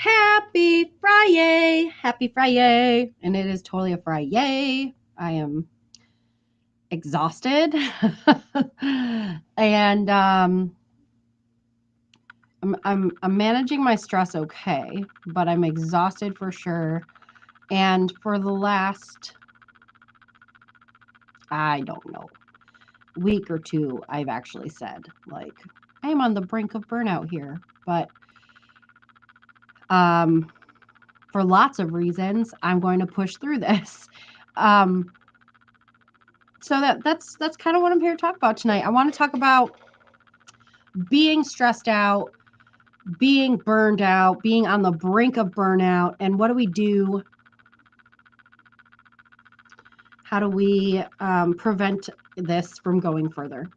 Happy Friday! Happy Friday! And it is totally a Friday. I am exhausted. And I'm managing my stress okay, but I'm exhausted for sure. And for the last, I don't know, week or two, I've actually said, like, I am on the brink of burnout here. But for lots of reasons, I'm going to push through this. So that's kind of what I'm here to talk about tonight. I want to talk about being stressed out, being burned out, being on the brink of burnout, and what do we do? How do we prevent this from going further?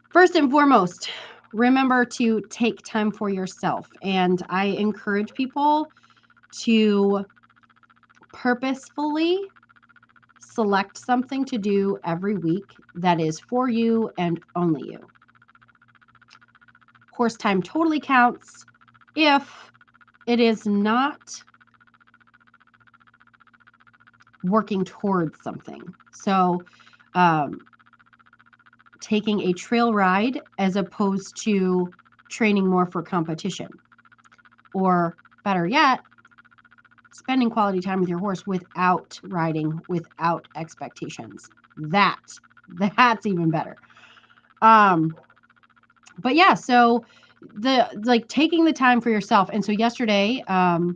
First and foremost, remember to take time for yourself. And I encourage people to purposefully select something to do every week that is for you and only you. Horse time totally counts if it is not working towards something. So, taking a trail ride as opposed to training more for competition, or better yet, spending quality time with your horse without riding, without expectations. That's even better. But yeah, so taking the time for yourself. And so yesterday, y'all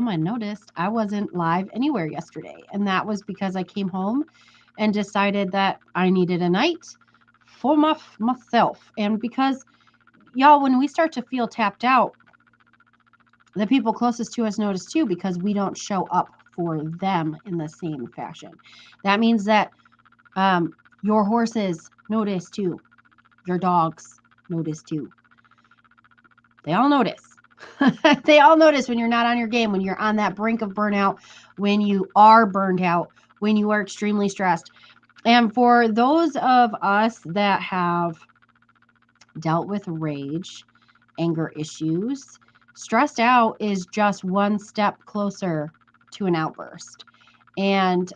might have noticed I wasn't live anywhere yesterday. And that was because I came home and decided that I needed a night for myself. And because, y'all, when we start to feel tapped out, the people closest to us notice too, because we don't show up for them in the same fashion. That means that your horses notice too. Your dogs notice too. They all notice. They all notice when you're not on your game, when you're on that brink of burnout, when you are burned out, when you are extremely stressed. And for those of us that have dealt with rage, anger issues, stressed out is just one step closer to an outburst. And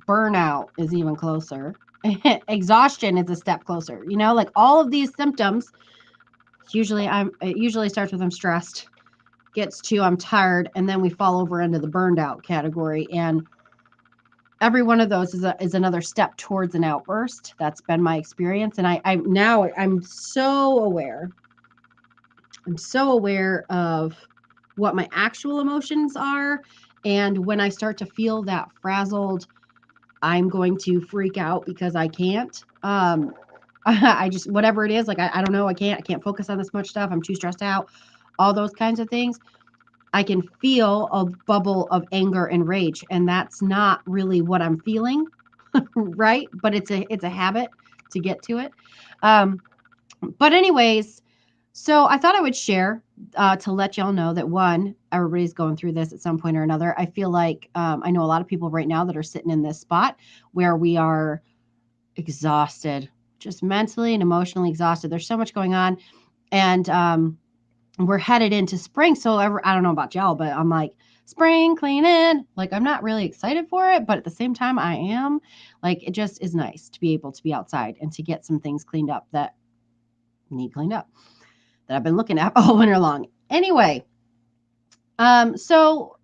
burnout is even closer. Exhaustion is a step closer. You know, like all of these symptoms, it usually starts with I'm stressed, gets to I'm tired, and then we fall over into the burned out category. And every one of those is another step towards an outburst. That's been my experience. And I'm so aware. I'm so aware of what my actual emotions are. And when I start to feel that frazzled, I'm going to freak out because I can't. I just, whatever it is, like, I don't know, I can't focus on this much stuff. I'm too stressed out, all those kinds of things. I can feel a bubble of anger and rage, and that's not really what I'm feeling, right? But it's a habit to get to it. But anyways, so I thought I would share to let y'all know that one, everybody's going through this at some point or another. I feel like I know a lot of people right now that are sitting in this spot where we are exhausted, just mentally and emotionally exhausted. There's so much going on, and we're headed into spring. So I don't know about y'all, but I'm like, spring cleaning. Like, I'm not really excited for it, but at the same time, I am. Like, it just is nice to be able to be outside and to get some things cleaned up that need cleaned up that I've been looking at all winter long. Anyway, so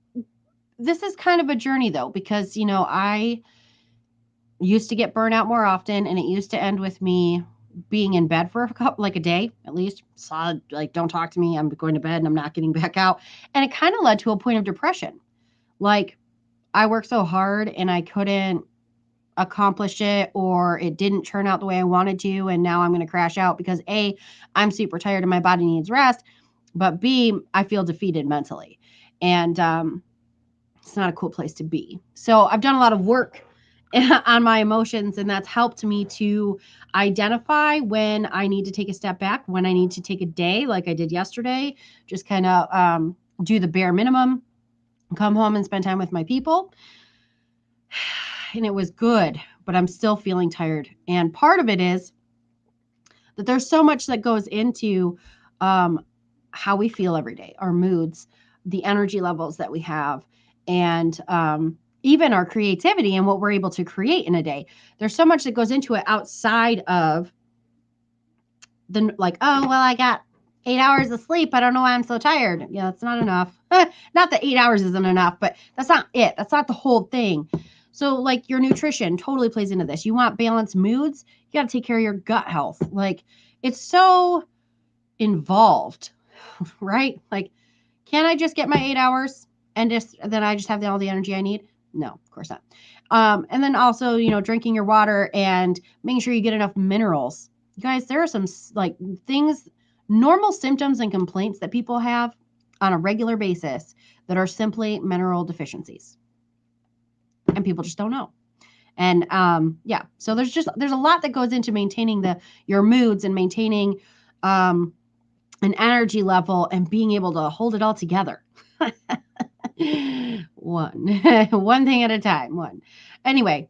this is kind of a journey though, because, you know, I used to get burnout more often, and it used to end with me being in bed for a day at least, solid, like, don't talk to me, I'm going to bed and I'm not getting back out. And it kind of led to a point of depression. Like, I worked so hard and I couldn't accomplish it, or it didn't turn out the way I wanted to, and now I'm going to crash out because A, I'm super tired and my body needs rest, but B, I feel defeated mentally. And it's not a cool place to be. So I've done a lot of work on my emotions, and that's helped me to identify when I need to take a step back, when I need to take a day like I did yesterday, just kind of do the bare minimum, come home and spend time with my people. And it was good, but I'm still feeling tired. And part of it is that there's so much that goes into how we feel every day, our moods, the energy levels that we have, and even our creativity and what we're able to create in a day. There's so much that goes into it outside of the like, oh, well, I got 8 hours of sleep. I don't know why I'm so tired. Yeah, that's not enough. Not that 8 hours isn't enough, but that's not it. That's not the whole thing. So, like, your nutrition totally plays into this. You want balanced moods, you got to take care of your gut health. Like, it's so involved, right? Like, can I just get my 8 hours and then I just have all the energy I need? No, of course not. And then also, drinking your water and making sure you get enough minerals. You guys, there are some like things, normal symptoms and complaints that people have on a regular basis that are simply mineral deficiencies, and people just don't know. And so there's a lot that goes into maintaining your moods and maintaining an energy level and being able to hold it all together. One thing at a time. Anyway,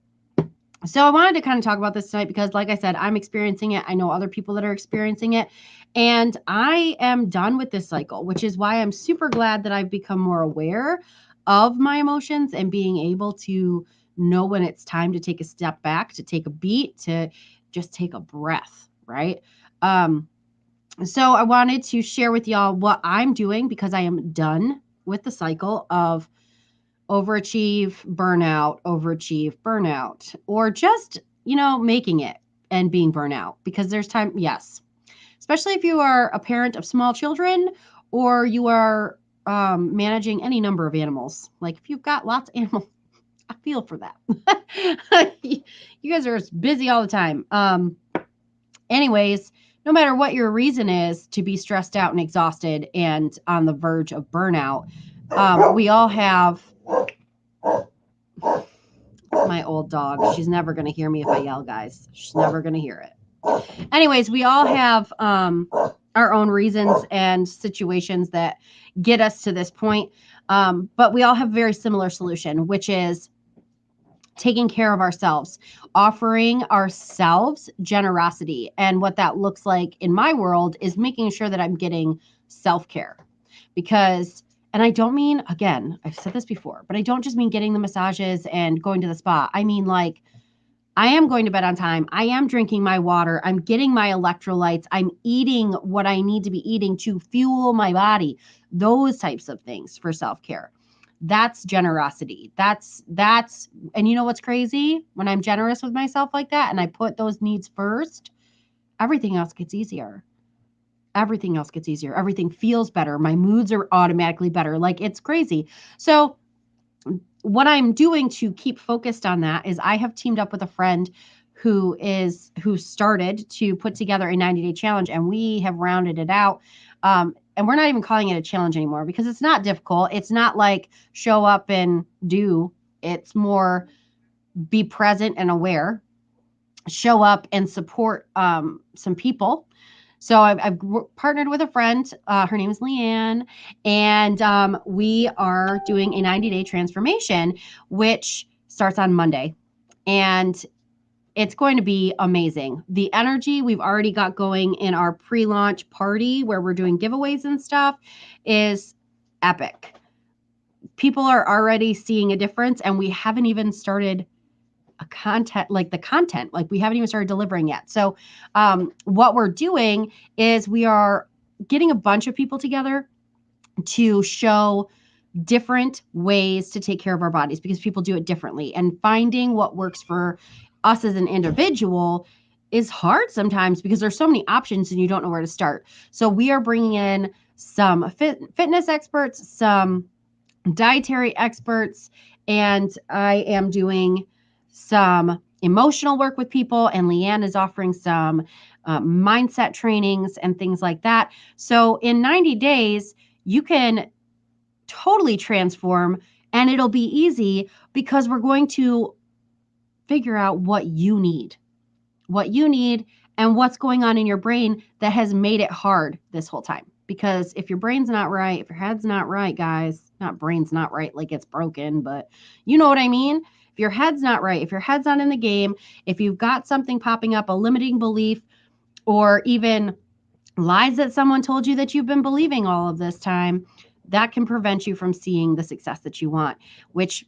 so I wanted to kind of talk about this tonight because, like I said, I'm experiencing it. I know other people that are experiencing it, and I am done with this cycle, which is why I'm super glad that I've become more aware of my emotions and being able to know when it's time to take a step back, to take a beat, to just take a breath, right? So I wanted to share with y'all what I'm doing because I am done with the cycle of overachieve, burnout, or just, making it and being burnout, because there's time. Yes. Especially if you are a parent of small children or you are managing any number of animals. Like if you've got lots of animals, I feel for that. You guys are busy all the time. Anyways, no matter what your reason is to be stressed out and exhausted and on the verge of burnout, we all have. My old dog. She's never going to hear me if I yell, guys. She's never going to hear it. Anyways, we all have our own reasons and situations that get us to this point. But we all have a very similar solution, which is taking care of ourselves, offering ourselves generosity. And what that looks like in my world is making sure that I'm getting self-care. Because, and I don't mean, again, I've said this before, but I don't just mean getting the massages and going to the spa. I mean, like, I am going to bed on time. I am drinking my water. I'm getting my electrolytes. I'm eating what I need to be eating to fuel my body. Those types of things for self-care. That's generosity. That's, and you know what's crazy? When I'm generous with myself like that and I put those needs first, everything else gets easier. Everything feels better. My moods are automatically better. Like, it's crazy. So what I'm doing to keep focused on that is I have teamed up with a friend who started to put together a 90-day challenge, and we have rounded it out. And we're not even calling it a challenge anymore because it's not difficult. It's not like show up and do. It's more be present and aware, show up and support some people. So I've partnered with a friend. Her name is Leanne, and we are doing a 90-day transformation, which starts on Monday. And it's going to be amazing. The energy we've already got going in our pre-launch party where we're doing giveaways and stuff is epic. People are already seeing a difference, and we haven't even started the content, like we haven't even started delivering yet. So what we're doing is we are getting a bunch of people together to show different ways to take care of our bodies because people do it differently, and finding what works for us as an individual is hard sometimes because there's so many options and you don't know where to start. So we are bringing in some fitness experts, some dietary experts, and I am doing some emotional work with people, and Leanne is offering some mindset trainings and things like that. So in 90 days, you can totally transform, and it'll be easy because we're going to figure out what you need and what's going on in your brain that has made it hard this whole time. Because if your brain's not right, if your head's not right, guys, not brain's not right like it's broken, but you know what I mean? If your head's not right, if your head's not in the game, if you've got something popping up, a limiting belief, or even lies that someone told you that you've been believing all of this time, that can prevent you from seeing the success that you want, which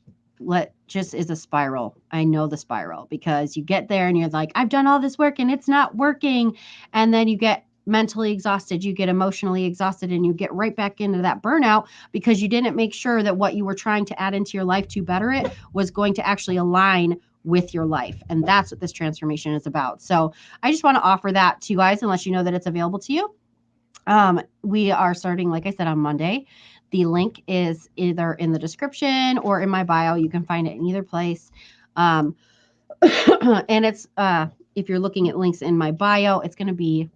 just is a spiral. I know the spiral, because you get there and you're like, I've done all this work and it's not working. And then you get mentally exhausted, you get emotionally exhausted, and you get right back into that burnout because you didn't make sure that what you were trying to add into your life to better it was going to actually align with your life. And that's what this transformation is about. So I just want to offer that to you guys and let you know that it's available to you. We are starting, like I said, on Monday. The link is either in the description or in my bio. You can find it in either place. And it's, if you're looking at links in my bio, it's going to be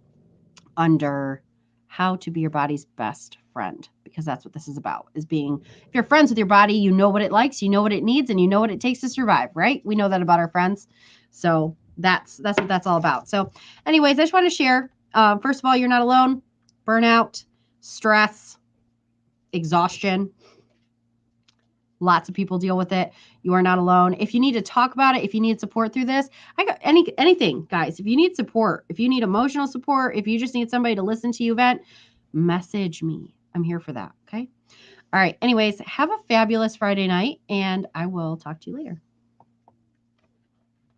under how to be your body's best friend, because that's what this is about, is being, if you're friends with your body, you know what it likes, you know what it needs, and you know what it takes to survive, right? We know that about our friends. So that's what that's all about. So anyways, I just want to share, first of all, you're not alone. Burnout, stress, exhaustion, lots of people deal with it. You are not alone. If you need to talk about it, if you need support through this, I got anything, guys. If you need support, if you need emotional support, if you just need somebody to listen to you vent, message me. I'm here for that. Okay. All right. Anyways, have a fabulous Friday night, and I will talk to you later.